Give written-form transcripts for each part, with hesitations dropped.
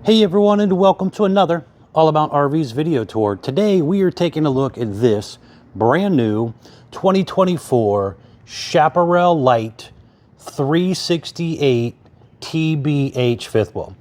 Hey everyone, and welcome to another All About RVs video tour. Today we are taking a look at this brand new 2024 Chaparral Lite 368 TBH fifth wheel.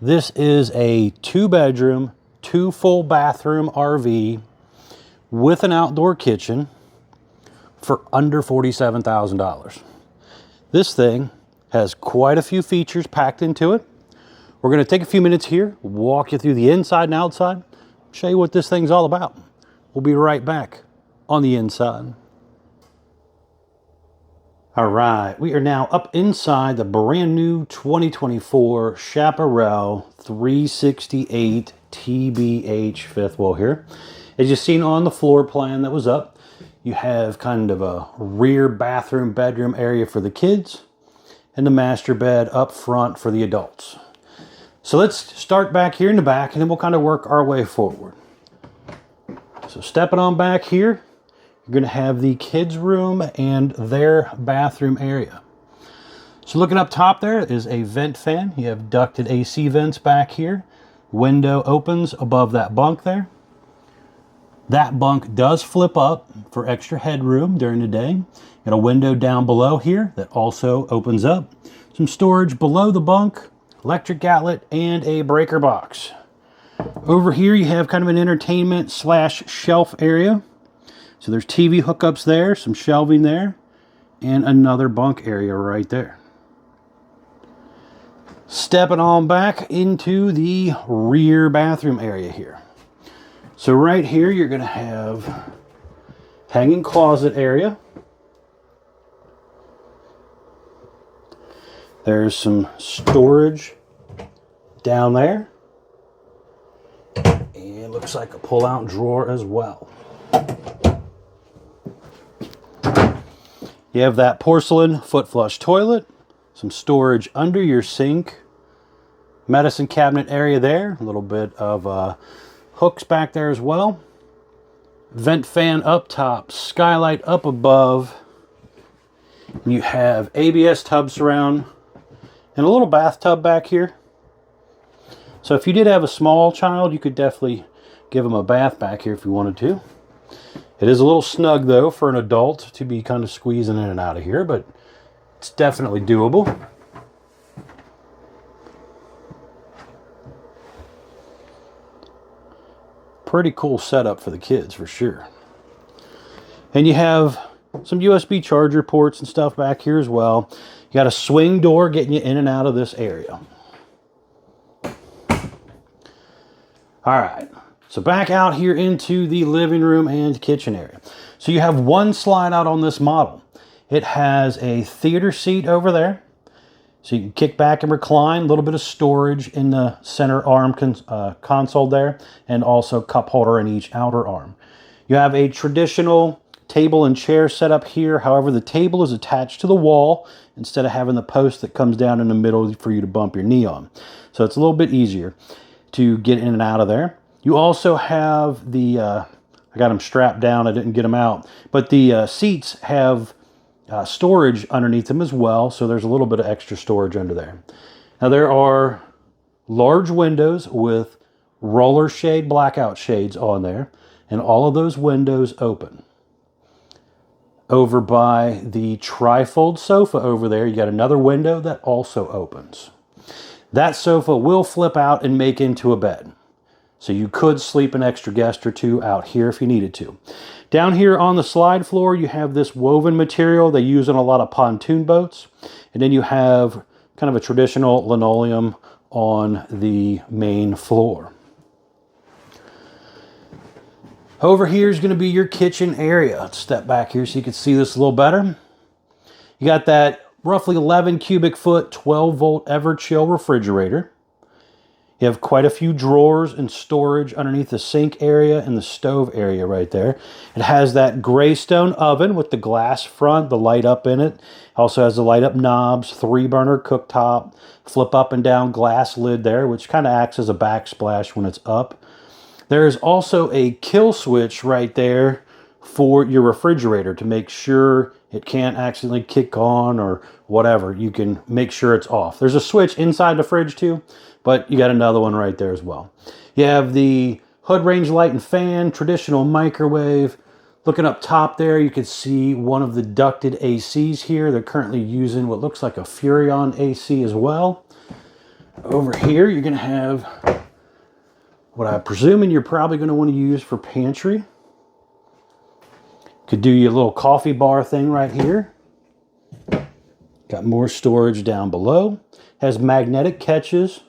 This is a 2-bedroom, 2 full bathroom RV with an outdoor kitchen for under $47,000. This thing has quite a few features packed into it. We're going to take a few minutes here, walk you through the inside and outside, show you what this thing's all about. We'll be right back on the inside. All right, we are now up inside the brand new 2024 Chaparral 368 TBH fifth wheel here. As you've seen on the floor plan that was up, you have kind of a rear bathroom bedroom area for the kids and the master bed up front for the adults. So let's start back here in the back, and then we'll kind of work our way forward. So stepping on back here, you're going to have the kids' room and their bathroom area. So looking up top there is a vent fan. You have ducted AC vents back here. Window opens above that bunk there. That bunk does flip up for extra headroom during the day. Got a window down below here that also opens up. Some storage below the bunk. Electric outlet, and a breaker box. Over here you have kind of an entertainment slash shelf area. So there's TV hookups there, some shelving there, and another bunk area right there. Stepping on back into the rear bathroom area here. So right here you're going to have hanging closet area. There's some storage down there. And it looks like a pull-out drawer as well. You have that porcelain foot flush toilet. Some storage under your sink. Medicine cabinet area there. A little bit of hooks back there as well. Vent fan up top. Skylight up above. You have ABS tub surround. And a little bathtub back here. So if you did have a small child, you could definitely give them a bath back here if you wanted to. It is a little snug though for an adult to be kind of squeezing in and out of here, but it's definitely doable. Pretty cool setup for the kids for sure. And you have some USB charger ports and stuff back here as well. You got a swing door getting you in and out of this area. All right, so back out here into the living room and kitchen area. So you have one slide out on this model. It has a theater seat over there. So you can kick back and recline, a little bit of storage in the center arm console there, and also cup holder in each outer arm. You have a traditional table and chair set up here. However, the table is attached to the wall instead of having the post that comes down in the middle for you to bump your knee on. So it's a little bit easier to get in and out of there. You also have the, I got them strapped down, I didn't get them out, but the seats have storage underneath them as well, so there's a little bit of extra storage under there. Now there are large windows with roller shade blackout shades on there, and all of those windows open. Over by the trifold sofa over there, you got another window that also opens. That sofa will flip out and make into a bed. So you could sleep an extra guest or two out here if you needed to. Down here on the slide floor, you have this woven material they use on a lot of pontoon boats. And then you have kind of a traditional linoleum on the main floor. Over here is going to be your kitchen area. Let's step back here so you can see this a little better. You got that roughly 11 cubic foot, 12 volt Everchill refrigerator. You have quite a few drawers and storage underneath the sink area and the stove area right there. It has that gray stone oven with the glass front, the light up in it. Also has the light up knobs, 3-burner cooktop, flip up and down glass lid there, which kind of acts as a backsplash when it's up. There is also a kill switch right there for your refrigerator to make sure it can't accidentally kick on or whatever. You can make sure it's off. There's a switch inside the fridge too, but you got another one right there as well. You have the hood range light and fan, traditional microwave. Looking up top there, you can see one of the ducted ACs here. They're currently using what looks like a Furrion AC as well. Over here, you're going to have what I'm presuming you're probably going to want to use for pantry. Could do your little coffee bar thing right here. Got more storage down below. Has magnetic catches.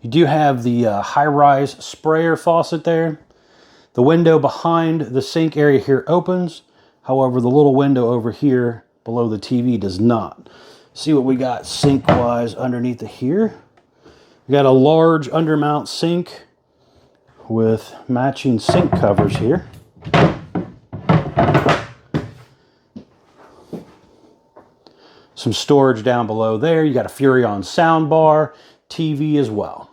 You do have the high-rise sprayer faucet there. The window behind the sink area here opens. However, the little window over here below the TV does not. See what we got sink-wise underneath of here. We got a large undermount sink with matching sink covers here. Some storage down below there. You got a Furrion sound bar, TV as well.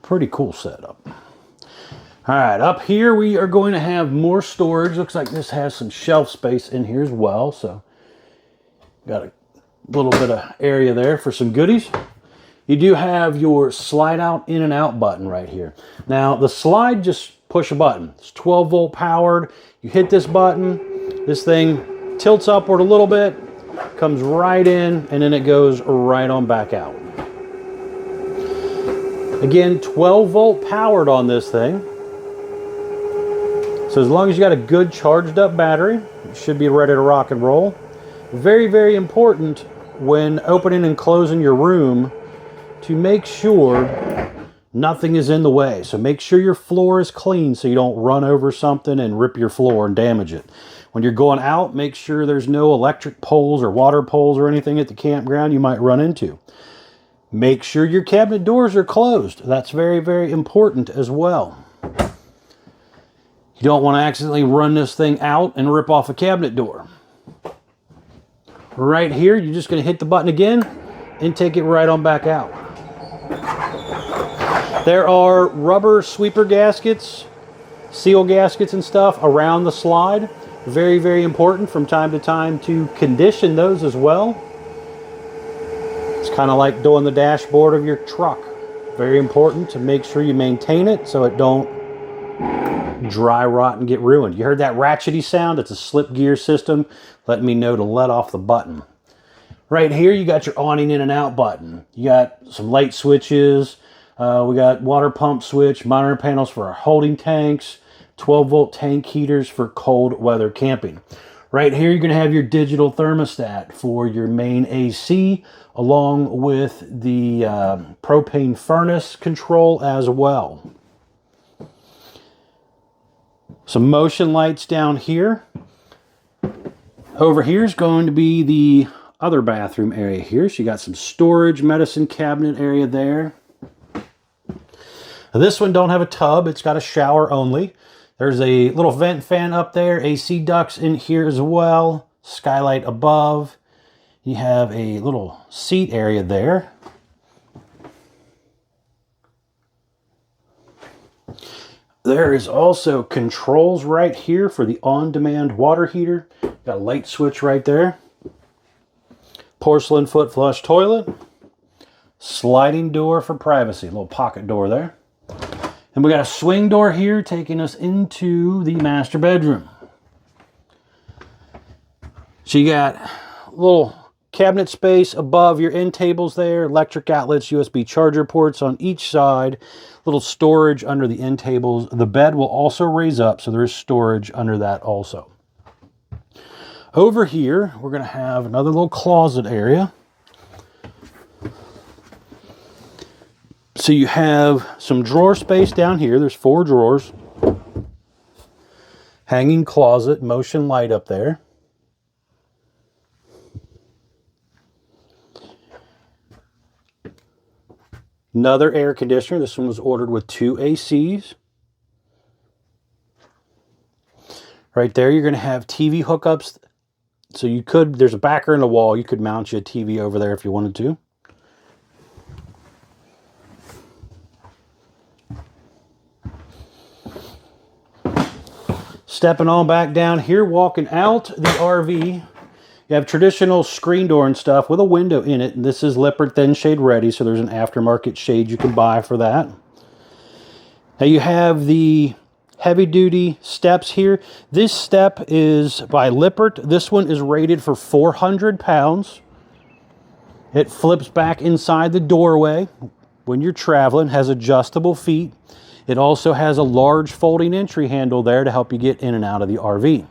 Pretty cool setup. All right, up here we are going to have more storage. Looks like this has some shelf space in here as well. So got a little bit of area there for some goodies. You do have your slide out in and out button right here. Now the slide, just push a button. It's 12 volt powered. You hit this button, this thing tilts upward a little bit, comes right in, and then it goes right on back out. Again, 12 volt powered on this thing. So as long as you got a good charged up battery, it should be ready to rock and roll. Very, very important when opening and closing your room to make sure nothing is in the way. So make sure your floor is clean so you don't run over something and rip your floor and damage it. When you're going out, make sure there's no electric poles or water poles or anything at the campground you might run into. Make sure your cabinet doors are closed. That's very, very important as well. You don't want to accidentally run this thing out and rip off a cabinet door. Right here, you're just going to hit the button again and take it right on back out. There are rubber sweeper gaskets, seal gaskets and stuff around the slide. Very, very important from time to time to condition those as well. It's kind of like doing the dashboard of your truck. Very important to make sure you maintain it so it don't dry rot and get ruined. You heard that ratchety sound? It's a slip gear system letting me know to let off the button. Right here you got your awning in and out button. You got some light switches. We got water pump switch, monitor panels for our holding tanks, 12 volt tank heaters for cold weather camping. Right here, you're going to have your digital thermostat for your main AC, along with the propane furnace control as well. Some motion lights down here. Over here is going to be the other bathroom area here. So you got some storage, medicine cabinet area there. This one don't have a tub. It's got a shower only. There's a little vent fan up there, AC ducts in here as well, skylight above. You have a little seat area there. There is also controls right here for the on-demand water heater. Got a light switch right there. Porcelain foot flush toilet. Sliding door for privacy, a little pocket door there. And we got a swing door here taking us into the master bedroom. So you got a little cabinet space above your end tables there, electric outlets, USB charger ports on each side, little storage under the end tables. The bed will also raise up, so there is storage under that also. Over here, we're going to have another little closet area. So you have some drawer space down here. There's 4 drawers. Hanging closet, motion light up there. Another air conditioner. This one was ordered with 2 ACs. Right there, you're going to have TV hookups So you could, there's a backer in the wall, you could mount you a TV over there if you wanted to. Stepping on back down here, walking out the RV, you have traditional screen door and stuff with a window in it. And this is Lippert thin shade ready, so there's an aftermarket shade you can buy for that. Now you have the heavy duty steps here. This step is by Lippert. This one is rated for 400 pounds. It flips back inside the doorway when you're traveling, has adjustable feet. It also has a large folding entry handle there to help you get in and out of the RV.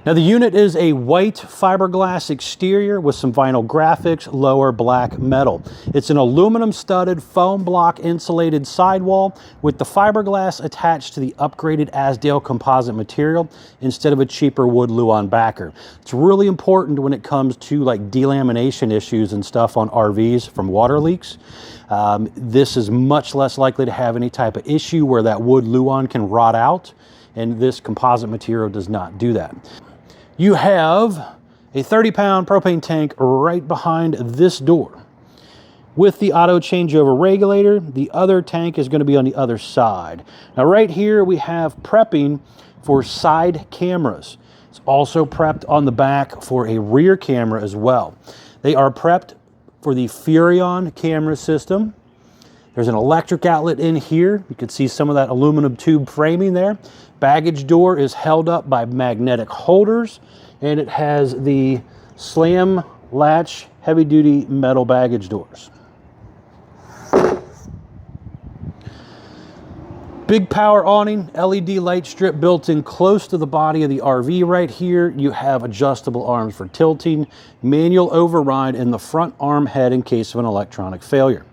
Now the unit is a white fiberglass exterior with some vinyl graphics, lower black metal. It's an aluminum studded foam block insulated sidewall with the fiberglass attached to the upgraded Azdel composite material instead of a cheaper wood Luan backer. It's really important when it comes to like delamination issues and stuff on RVs from water leaks. This is much less likely to have any type of issue where that wood Luan can rot out, and this composite material does not do that. You have a 30-pound propane tank right behind this door. With the auto changeover regulator, the other tank is going to be on the other side. Now right here we have prepping for side cameras. It's also prepped on the back for a rear camera as well. They are prepped for the Furrion camera system. There's an electric outlet in here. You can see some of that aluminum tube framing there. Baggage door is held up by magnetic holders, and it has the slam latch heavy duty metal baggage doors. Big power awning, LED light strip built in close to the body of the RV right here. You have adjustable arms for tilting, manual override, and the front arm head in case of an electronic failure.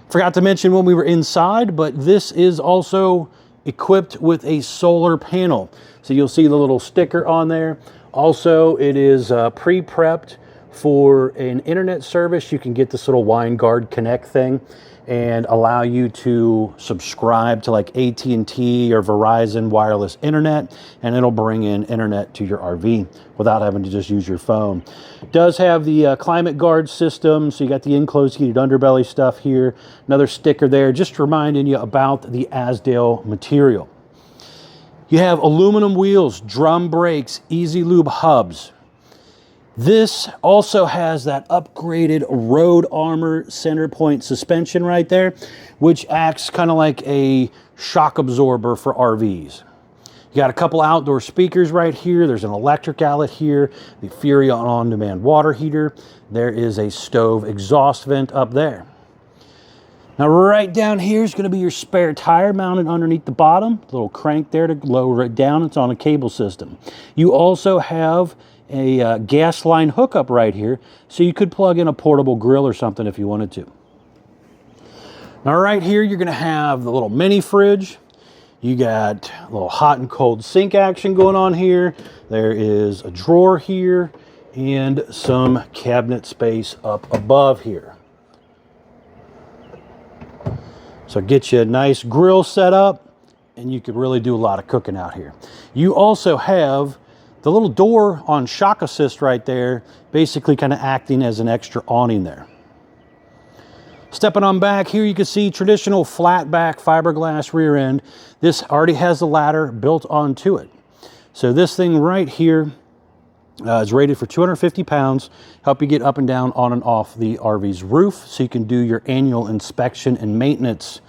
Forgot to mention when we were inside, but this is also equipped with a solar panel. So you'll see the little sticker on there. Also, it is pre-prepped for an internet service. You can get this little WineGuard Connect thing and allow you to subscribe to like AT&T or Verizon wireless internet, and it'll bring in internet to your RV without having to just use your phone. It does have the climate guard system, so you got the enclosed heated underbelly stuff here. Another sticker there, just reminding you about the Azdel material. You have aluminum wheels, drum brakes, easy lube hubs. This also has that upgraded Road Armor center point suspension right there, which acts kind of like a shock absorber for RVs. You got a couple outdoor speakers right here. There's an electric outlet here, the Furrion on-demand water heater. There is a stove exhaust vent up there. Now right down here is going to be your spare tire mounted underneath the bottom. Little crank there to lower it down. It's on a cable system. You also have a gas line hookup right here, so you could plug in a portable grill or something if you wanted to. Now right here you're going to have the little mini fridge. You got a little hot and cold sink action going on here. There is a drawer here and some cabinet space up above here. So get you a nice grill set up, and you could really do a lot of cooking out here. You also have the little door on shock assist right there, basically kind of acting as an extra awning there. Stepping on back here, you can see traditional flat back fiberglass rear end. This already has a ladder built onto it. So this thing right here is rated for 250 pounds, help you get up and down on and off the RV's roof so you can do your annual inspection and maintenance.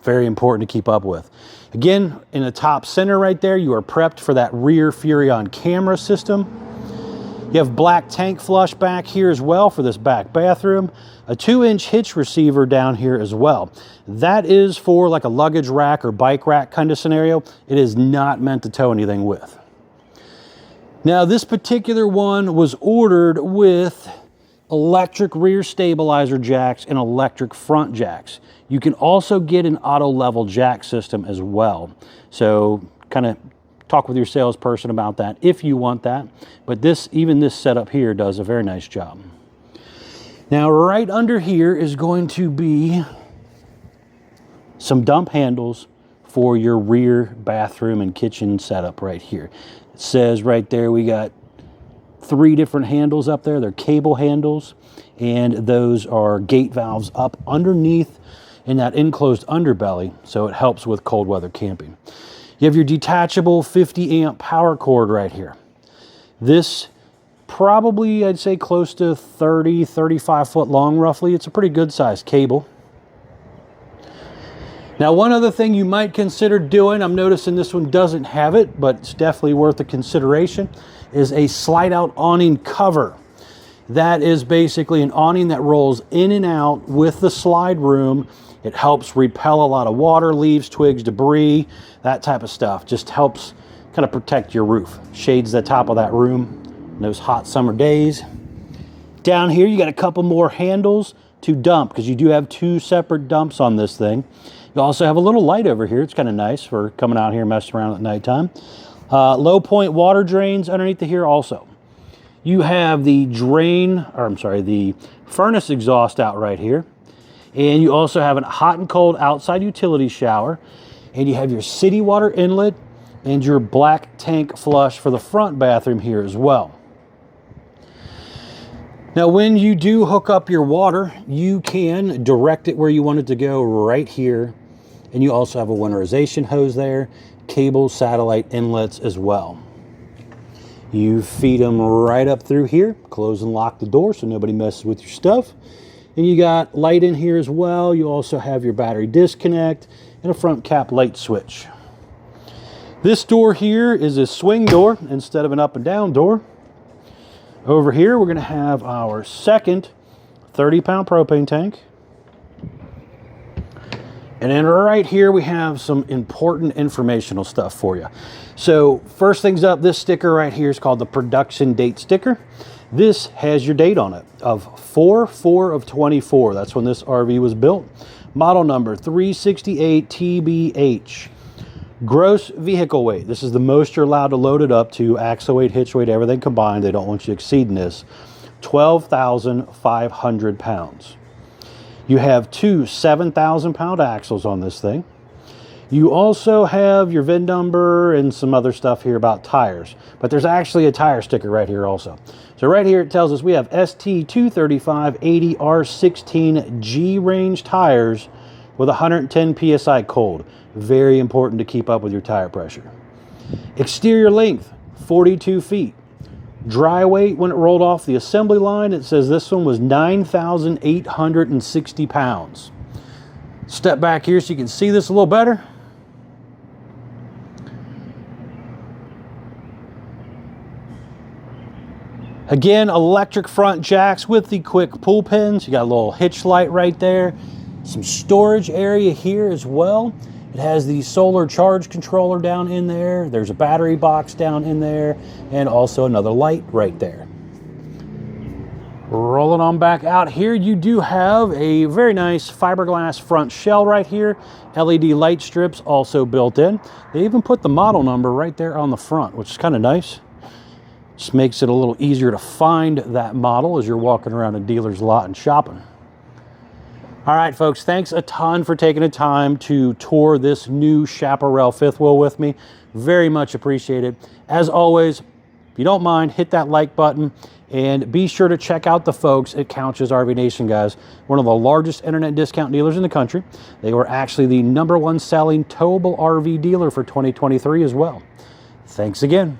Very important to keep up with. Again, in the top center right there, you are prepped for that rear Furrion camera system. You have black tank flush back here as well for this back bathroom. A 2-inch hitch receiver down here as well. That is for like a luggage rack or bike rack kind of scenario. It is not meant to tow anything with. Now this particular one was ordered with electric rear stabilizer jacks and electric front jacks. You can also get an auto level jack system as well. So kind of talk with your salesperson about that if you want that. But even this setup here does a very nice job. Now right under here is going to be some dump handles for your rear bathroom and kitchen setup right here. It says right there we got 3 different handles up there. They're cable handles, and those are gate valves up underneath in that enclosed underbelly, so it helps with cold weather camping. You have your detachable 50 amp power cord right here. This probably, I'd say, close to 30, 35 foot long roughly. It's a pretty good sized cable. Now, one other thing you might consider doing, I'm noticing this one doesn't have it, but it's definitely worth a consideration, is a slide out awning cover. That is basically an awning that rolls in and out with the slide room. It helps repel a lot of water, leaves, twigs, debris, that type of stuff. Just helps kind of protect your roof. Shades the top of that room in those hot summer days. Down here, you got a couple more handles to dump, because you do have 2 separate dumps on this thing. You also have a little light over here. It's kind of nice for coming out here and messing around at nighttime. Low point water drains underneath here also. You have the the furnace exhaust out right here. And you also have a hot and cold outside utility shower. And you have your city water inlet and your black tank flush for the front bathroom here as well. Now, when you do hook up your water, you can direct it where you want it to go right here. And you also have a winterization hose there, cable, satellite inlets as well. You feed them right up through here, close and lock the door so nobody messes with your stuff. And you got light in here as well. You also have your battery disconnect and a front cap light switch. This door here is a swing door instead of an up and down door. Over here, we're going to have our second 30-pound propane tank. And then right here, we have some important informational stuff for you. So first things up, this sticker right here is called the production date sticker. This has your date on it of 4/4 of 24. That's when this RV was built. Model number 368TBH. Gross vehicle weight. This is the most you're allowed to load it up to. Axle weight, hitch weight, everything combined. They don't want you exceeding this. 12,500 pounds. You have 2 7,000-pound axles on this thing. You also have your VIN number and some other stuff here about tires. But there's actually a tire sticker right here also. So right here it tells us we have ST235/80R16 range tires with 110 PSI cold. Very important to keep up with your tire pressure. Exterior length, 42 feet. Dry weight when it rolled off the assembly line, it says this one was 9,860 pounds. Step back here so you can see this a little better. Again, electric front jacks with the quick pull pins. You got a little hitch light right there. Some storage area here as well. It has the solar charge controller down in there. There's a battery box down in there, and also another light right there. Rolling on back out here, you do have a very nice fiberglass front shell right here. LED light strips also built in. They even put the model number right there on the front, which is kind of nice. Just makes it a little easier to find that model as you're walking around a dealer's lot and shopping. All right, folks, thanks a ton for taking the time to tour this new Chaparral fifth wheel with me. Very much appreciated. As always, if you don't mind, hit that like button and be sure to check out the folks at Couch's RV Nation, guys. One of the largest internet discount dealers in the country. They were actually the #1 selling towable RV dealer for 2023 as well. Thanks again.